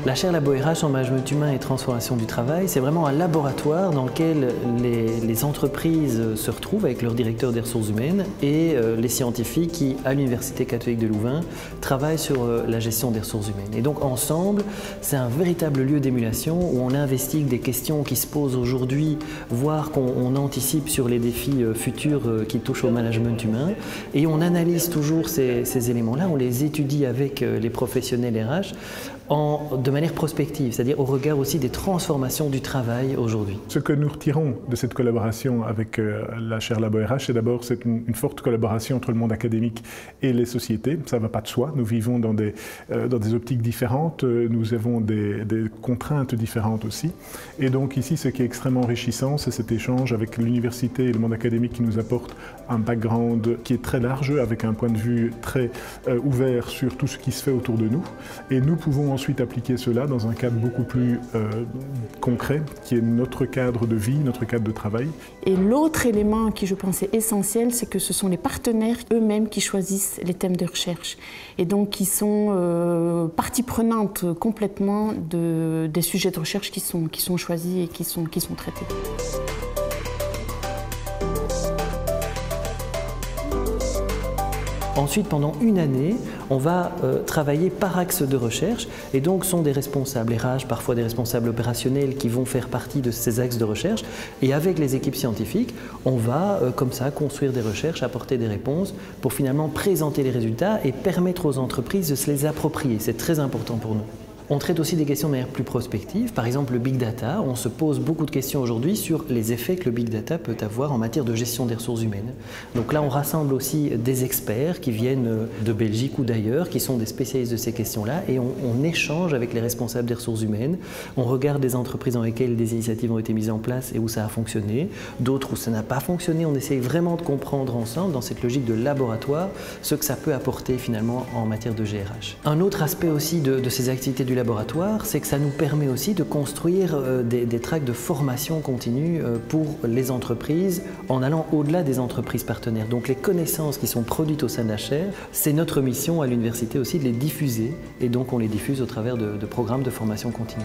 La chaire Labo RH en management humain et transformation du travail, c'est vraiment un laboratoire dans lequel les entreprises se retrouvent avec leur directeur des ressources humaines et les scientifiques qui, à l'Université catholique de Louvain, travaillent sur la gestion des ressources humaines. Et donc ensemble, c'est un véritable lieu d'émulation où on investigue des questions qui se posent aujourd'hui, voire qu'on anticipe sur les défis futurs qui touchent au management humain. Et on analyse toujours ces éléments-là, on les étudie avec les professionnels RH de manière prospective, c'est-à-dire au regard aussi des transformations du travail aujourd'hui. Ce que nous retirons de cette collaboration avec la chaire Labo RH, c'est d'abord une forte collaboration entre le monde académique et les sociétés. Ça ne va pas de soi, nous vivons dans des optiques différentes, nous avons des contraintes différentes aussi. Et donc ici, ce qui est extrêmement enrichissant, c'est cet échange avec l'université et le monde académique qui nous apporte un background qui est très large, avec un point de vue très ouvert sur tout ce qui se fait autour de nous. Et nous pouvons ensuite appliquer cela dans un cadre beaucoup plus concret, qui est notre cadre de vie, notre cadre de travail. Et l'autre élément qui, je pense, est essentiel, c'est que ce sont les partenaires eux-mêmes qui choisissent les thèmes de recherche et donc qui sont partie prenante complètement des sujets de recherche qui sont choisis et qui sont traités. Ensuite, pendant une année, on va travailler par axe de recherche et donc sont des responsables RH, parfois des responsables opérationnels qui vont faire partie de ces axes de recherche et avec les équipes scientifiques, on va comme ça construire des recherches, apporter des réponses pour finalement présenter les résultats et permettre aux entreprises de se les approprier. C'est très important pour nous. On traite aussi des questions de manière plus prospective, par exemple le big data. On se pose beaucoup de questions aujourd'hui sur les effets que le big data peut avoir en matière de gestion des ressources humaines. Donc là, on rassemble aussi des experts qui viennent de Belgique ou d'ailleurs, qui sont des spécialistes de ces questions-là, et on échange avec les responsables des ressources humaines. On regarde des entreprises dans lesquelles des initiatives ont été mises en place et où ça a fonctionné, d'autres où ça n'a pas fonctionné. On essaye vraiment de comprendre ensemble, dans cette logique de laboratoire, ce que ça peut apporter finalement en matière de GRH. Un autre aspect aussi de ces activités du laboratoire, c'est que ça nous permet aussi de construire des tracks de formation continue pour les entreprises en allant au-delà des entreprises partenaires. Donc les connaissances qui sont produites au sein de la chaire, c'est notre mission à l'université aussi de les diffuser et donc on les diffuse au travers de programmes de formation continue.